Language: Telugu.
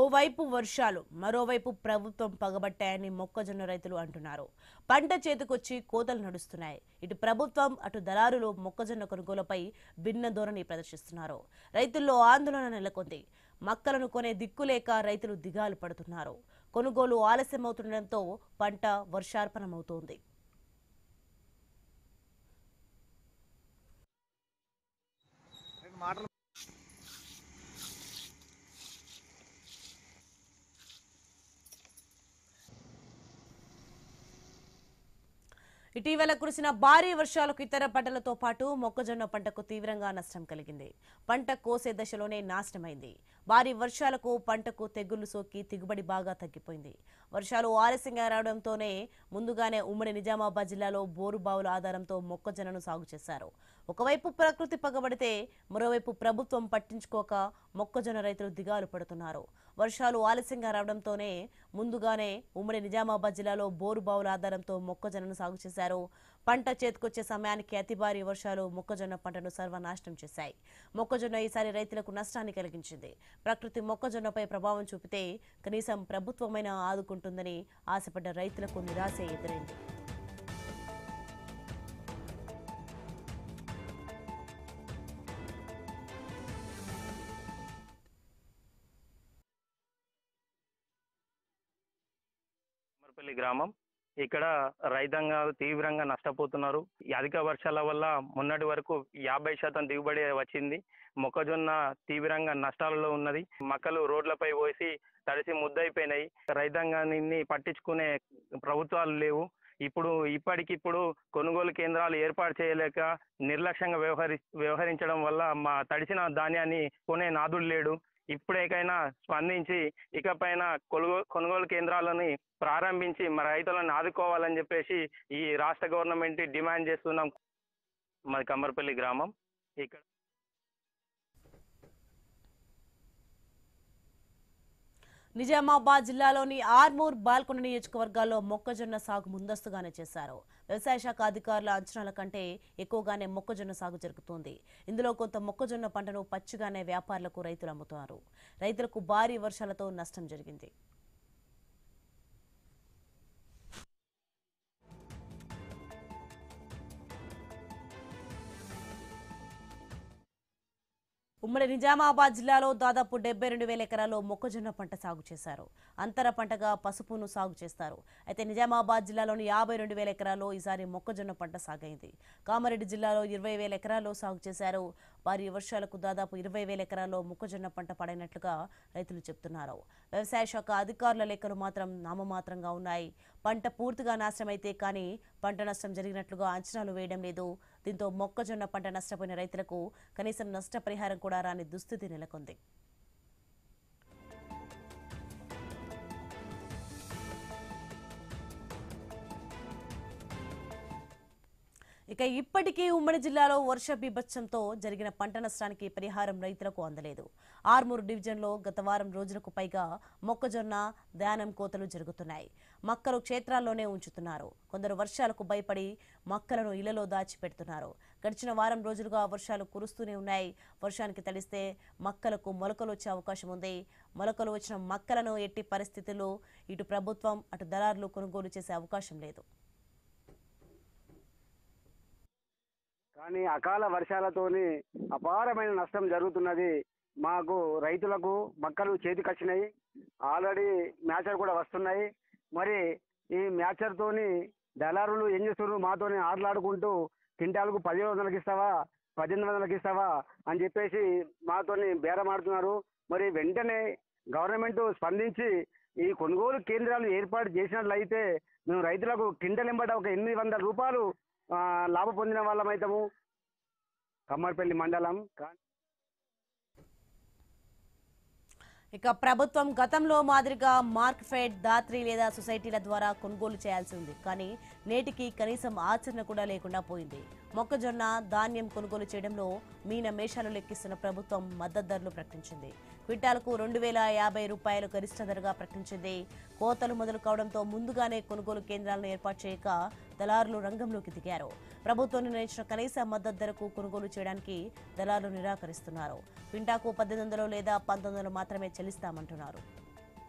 ఓవైపు వర్షాలు మరోవైపు ప్రభుత్వం పగబట్టాయని మొక్కజొన్న రైతులు అంటున్నారు. పంట చేతికొచ్చి కోతలు నడుస్తున్నాయి. ఇటు ప్రభుత్వం అటు దళారులు మొక్కజొన్న కొనుగోలుపై భిన్న ధోరణి ప్రదర్శిస్తున్నారు. రైతుల్లో ఆందోళన నెలకొంది. మక్కలను కొనే దిక్కులేక రైతులు దిగాలు పడుతున్నారు. కొనుగోలు ఆలస్యమవుతుండటంతో పంట వర్షార్పణమవుతోంది. ఇటీవల కురిసిన భారీ వర్షాలకు ఇతర పంటలతో పాటు మొక్కజొన్న పంటకు తీవ్రంగా నష్టం కలిగింది. పంట కోసే దశలోనే నాశనమైంది. భారీ వర్షాలకు పంటకు తెగుళ్లు సోకి దిగుబడి బాగా తగ్గిపోయింది. వర్షాలు ఆలస్యంగా రావడంతోనే ముందుగానే ఉమ్మడి నిజామాబాద్ జిల్లాలో బోరు బావుల ఆధారంతో మొక్కజొన్నను సాగు చేశారు. ఒకవైపు ప్రకృతి పగబడితే మరోవైపు ప్రభుత్వం పట్టించుకోక మొక్కజొన్న రైతులు దిగాలు పడుతున్నారు. వర్షాలు ఆలస్యంగా రావడంతోనే ముందుగానే ఉమ్మడి నిజామాబాద్ జిల్లాలో బోరు బావుల ఆధారంతో మొక్కజొన్నను సాగు చేశారు. పంట చేతికొచ్చే సమయానికి అతి భారీ వర్షాలు మొక్కజొన్న పంటను సర్వనాశనం చేశాయి. మొక్కజొన్న ఈసారి రైతులకు నష్టాన్ని కలిగించింది. ప్రకృతి మొక్కజొన్నపై ప్రభావం చూపితే కనీసం ప్రభుత్వమైనా ఆదుకుంటుందని ఆశపడ్డ రైతులకు నిరాశ ఎదురైంది. అమర్పల్లి గ్రామం. ఇక్కడ రైతాంగాలు తీవ్రంగా నష్టపోతున్నారు. ఈ అధిక వర్షాల వల్ల మొన్నటి వరకు 50% దిగుబడి వచ్చింది. మొక్కజొన్న తీవ్రంగా నష్టాలలో ఉన్నది. మక్కలు రోడ్లపై పోసి తడిసి ముద్దయిపోయినాయి. రైతాంగాన్ని పట్టించుకునే ప్రభుత్వాలు లేవు. ఇప్పటికిప్పుడు కొనుగోలు కేంద్రాలు ఏర్పాటు చేయలేక నిర్లక్ష్యంగా వ్యవహరించడం వల్ల మా తడిసిన ధాన్యాన్ని కొనే నాదుడు లేడు. ఇప్పుడేకైనా స్పందించి ఇకపైన కొనుగోలు కేంద్రాలని ప్రారంభించి మా రైతులను ఆదుకోవాలని చెప్పేసి ఈ రాష్ట్ర గవర్నమెంట్ డిమాండ్ చేస్తున్నాం. మాది కమ్మర్పల్లి గ్రామం. ఇక్కడ నిజామాబాద్ జిల్లాలోని ఆర్మూర్, బాల్కొండ నియోజకవర్గాల్లో మొక్కజొన్న సాగు ముందస్తుగానే చేశారు. వ్యవసాయ శాఖ అధికారుల అంచనాల కంటే ఎక్కువగానే మొక్కజొన్న సాగు జరుగుతోంది. ఇందులో కొంత మొక్కజొన్న పంటను పచ్చిగానే వ్యాపారులకు రైతులు అమ్ముతున్నారు. రైతులకు భారీ వర్షాలతో నష్టం జరిగింది. ఉమ్మడి నిజామాబాద్ జిల్లాలో దాదాపు 72,000 ఎకరాల్లో మొక్కజొన్న పంట సాగు చేశారు. అంతర పంటగా పసుపును సాగు చేస్తారు. అయితే నిజామాబాద్ జిల్లాలోని 52,000 ఎకరాల్లో ఈసారి మొక్కజొన్న పంట సాగైంది. కామారెడ్డి జిల్లాలో 20,000 ఎకరాల్లో సాగు చేశారు. భారీ వర్షాలకు దాదాపు 20,000 ఎకరాల్లో మొక్కజొన్న పంట పడైనట్లుగా రైతులు చెబుతున్నారు. వ్యవసాయ శాఖ అధికారుల లెక్కలు మాత్రం నామమాత్రంగా ఉన్నాయి. పంట పూర్తిగా నాశనమైతే కానీ పంట నష్టం జరిగినట్లుగా అంచనాలు వేయడం లేదు. దీంతో మొక్కజొన్న పంట నష్టపోయిన రైతులకు కనీసం నష్టపరిహారం కూడా రాని దుస్థితి నెలకొంది. ఇక ఇప్పటికీ ఉమ్మడి జిల్లాలో వర్ష బీభత్సంతో జరిగిన పంట నష్టానికి పరిహారం రైతులకు అందలేదు. ఆర్మూరు డివిజన్లో గత వారం రోజులకు పైగా మొక్కజొన్న ధాన్యం కోతలు జరుగుతున్నాయి. మక్కలు క్షేత్రాల్లోనే ఉంచుతున్నారు. కొందరు వర్షాలకు భయపడి మక్కలను ఇళ్లలో దాచిపెడుతున్నారు. గడిచిన వారం రోజులుగా వర్షాలు కురుస్తూనే ఉన్నాయి. వర్షానికి తడిస్తే మక్కలకు మొలకలు వచ్చే అవకాశం ఉంది. మొలకలు వచ్చిన మక్కలను ఎట్టి పరిస్థితుల్లో ఇటు ప్రభుత్వం అటు దళారులు కొనుగోలు చేసే అవకాశం లేదు. కానీ అకాల వర్షాలతోని అపారమైన నష్టం జరుగుతున్నది. మాకు రైతులకు మక్కలు చేతికొచ్చినాయి. ఆల్రెడీ మ్యాచర్ కూడా వస్తున్నాయి. మరి ఈ మ్యాచర్తోని దళారులు ఏం చేస్తున్నారు, మాతోని ఆటలాడుకుంటూ క్వింటాలకు 1,000 ఇస్తావా 1,800 ఇస్తావా అని చెప్పేసి మాతోని బేరమాడుతున్నారు. మరి వెంటనే గవర్నమెంట్ స్పందించి ఈ కొనుగోలు కేంద్రాలు ఏర్పాటు చేసినట్లయితే మేము రైతులకు క్వింటల్ ఎంబట ఒక 800 రూపాయలు లాభ పొందిన వాళ్ళమైతాము. కమ్మర్పల్లి మండలం. ఇక ప్రభుత్వం గతంలో మాదిరిగా మార్క్ ఫెడ్, దాత్రి లేదా సొసైటీల ద్వారా కొనుగోలు చేయాల్సి ఉంది. కానీ నేటికి కనీసం ఆచరణ కూడా లేకుండా పోయింది. మొక్కజొన్న ధాన్యం కొనుగోలు చేయడంలో మీన మేషాలు లెక్కిస్తున్న ప్రభుత్వం మద్దతు ధరలు ప్రకటించింది. క్వింటాలకు 2,050 రూపాయలు గరిష్ట ధరగా ప్రకటించింది. కోతలు మొదలు కావడంతో ముందుగానే కొనుగోలు కేంద్రాలను ఏర్పాటు చేయక దళారులు రంగంలోకి దిగారు. ప్రభుత్వం నిర్ణయించిన కనీస మద్దతు ధరకు కొనుగోలు చేయడానికి దళారులు నిరాకరిస్తున్నారు. క్వింటాకు 1,800 లేదా 1,900 మాత్రమే చెల్లిస్తామంటున్నారు.